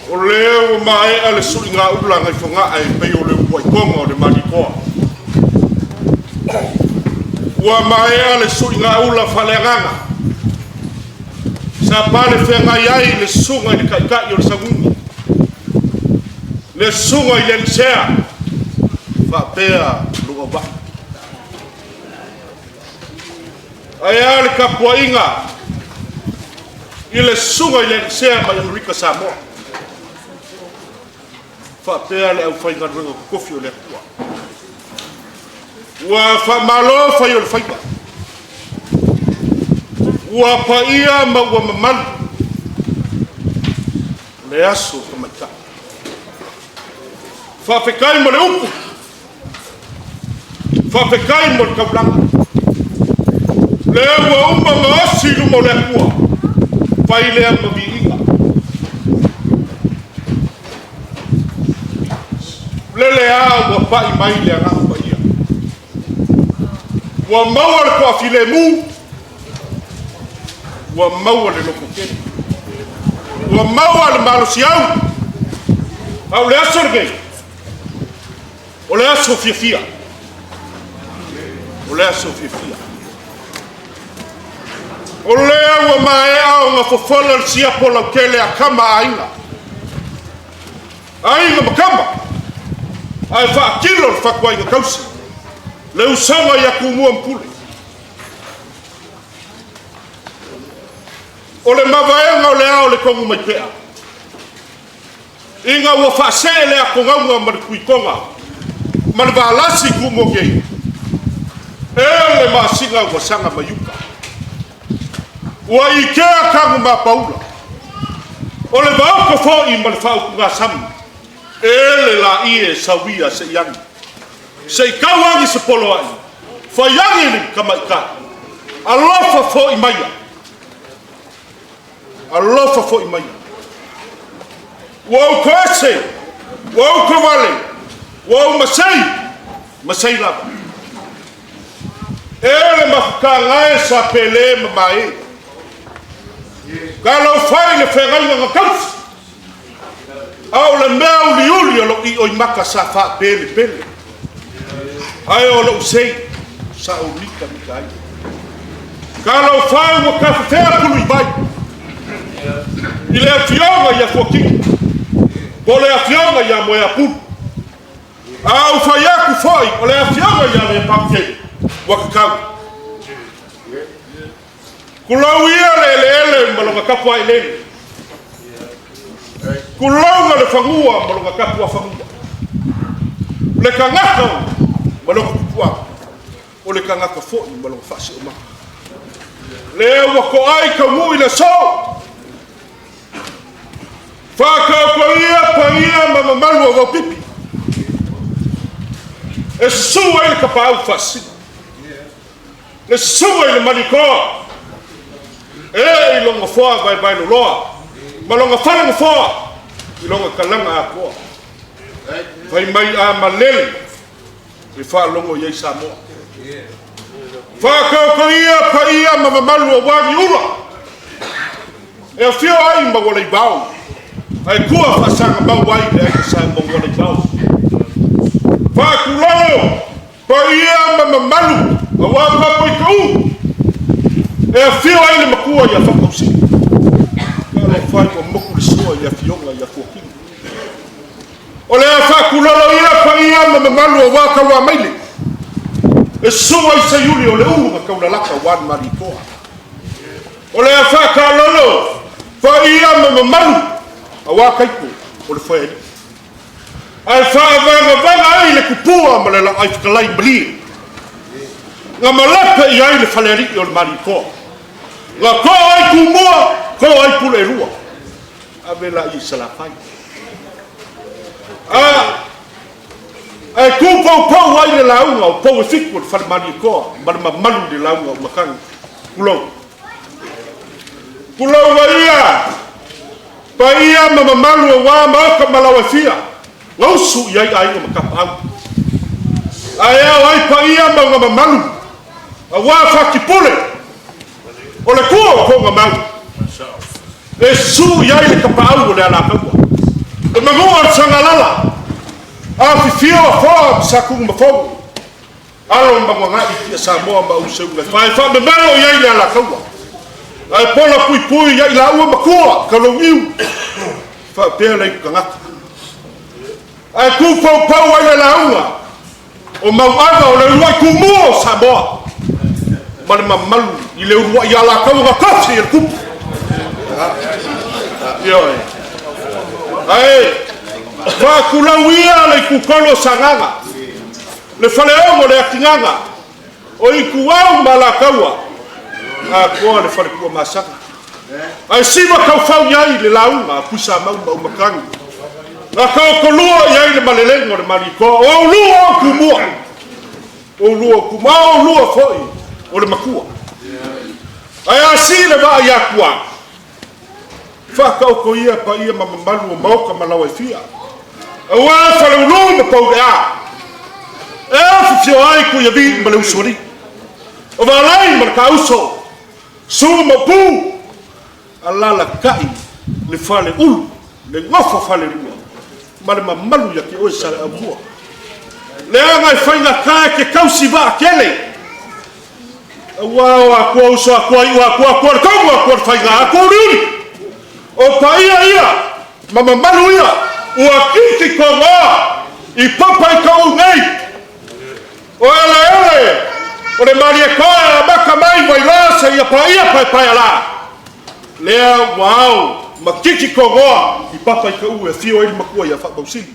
O leo mai ale sui ngā ula ngai whanga ai pei o leo wai konga o le manikoa. Ua mai ale sui ngā ula whaleanganga. Sa pale whengai ai le sunga i le kaikai o le sangungi. Le sunga i le nsea. Whapea lunga wai. Ai ale kapua inga. I le sunga i le nsea mai Amerika Samoa. Whapea le au whainga runga kofi o le kua. Ua whamalo whai o le whainga. Ua paia ma ua mamalu. Le aso kamaika. Whawhekai mo le upu. Whawhekai mo le kaulanga. Le ua umba ma asiru mo le kua. Whai lea ma vi inga. Lele a ua pai mai le anga paia. Ua maua le kua file mu. Ua maua le loko kene. Ua maua le malo siau. Au le aso le gei. O le aso fiafia. O le aso fiafia. O lea ua mae au ngā fofola le siapo lau kele a kama ainga. Ainga makama. Ai whaakilo le whakuai ngā kausi. Le usanga i aku mua mpule. O le mawaenga o le ao le kongu mai pea. Inga ua whaasee le ako ngaunga ma le kuikonga. Ma le waalasi ku mo gei. E le maasinga ua sanga mayuka. Ua ikea kangu ma paula. O le vaoko foi ma le whauku ngā samu. Ele la ie sawia se yangi. Se kawangi se polo ai. Fa yangi ni kamaika. Alofa fo imaya. Alofa fo imaya. Wau kwese. Wau kwale. Wau masai. Masai lava. Ele mafuka ngai sa pele mamae. Kalau fai le whengai ngā kausi. Au le mea uli o lo i o maka sa wha pele pele. Ai o lo usei sa o lika mika ai. Ka lau whau o ka whawhea pulu i mai. I le awhionga i a fuakingi. O le awhionga i a moe a pulu. Au whaiaku whai o le awhionga i a le pamkei. Waka kau. Kulau ia le malonga kapua i lele. Kulauga le whangua malonga kapua whangua. Le kangaka malonga kupua. O le kangaka fōi malonga whasi o maka. Le wako ai ka mui le so. Whakau paia mamamalu a wau pipi. E sua i le kapau whasi. Le sua i le manikoa. E i longa whoa vai no loa. Malonga whananga whoa. I longa kalanga a koa. Whai mai a malele. I whaalongo iei Samoa. Whakau ia paia mamamalu a wagi ura. E a whio ai ma wale bau. Ai kua whasanga mau wai le ai sa ma wale bau. Whakulongo paia mamamalu a wapapa i kau. E a whio ai le makua i a whakausi. Fai o moku le soa i a fionga i a fuakinga. O lea whakulolo ia paia mamamalu a waka wa maile. E soa i sayuri o le unga kauna laka wan marikoa. O lea whakalolo paia mamamalu a waka ipo o le whaeri. Ai whaavanga ai le kupua ma le la ai whakalai mali. Nga malapa i ai le whaleri o le marikoa. Nga ko ai kumua, ko ai pule rua. Avela i salafai. Ai kupau pau ai le launga o pau e fiku le whalemani koa. Marama malu le launga o makanga. Kulau. Kulau wa ia. Pa ia mamamalu o wā maoka malawa fia. Ngausu i ai o makapa au. Ai au ai pa ia mamamalu. A wā whakipule. O le kua o konga mau. E su iai le kapau o le ala kaua. Mangoa sangalala. Fiafia fa saku mafou. Alo mangonga i Samoa ma useu le fa me melo ia ia la kaua. Ai pola pui ia la ua makua kalongiu. Fa pele kangaka. Ai ku pau ai la ua. O Mauava o le rua kumo Samoa. Male mamalu i le rua ia la kaua kasi il kupu. Yo. Ai fa kulawia le kukolo sanganga. Le faleongo le akinganga. O i kuau malakaua. A koa le fale kua masaka. Ai siva kaufau iai le launga pusa mau makangi. Na kolua iai le malelengo le marikoa. O lua o kumua. O lua kumua o lua foi. O le makua. Ai asi le va ia kua. Fa ko ia pa ia mamalu o mauka malawa fia. Awa fale ulu me pau a. Fio ai ku ia vi ma le usori. O valai ma ka uso. Su ma pu. Alala kai le fale ulu. Le ngofo fale rua. Ma le mamalu ya ki o sale amua. Le anga fai na kai ke kausi va kele. Awa ku uso ku ai ku ku fai na ku ri. O ia mamalu ia. Ua kiti konga I papa I kau nei. O ele. O le maria koa maka mai vai rasa ia pai ala. Lea wow. Ma kiti konga I papa I kau e fio ele makua ia whakmausili.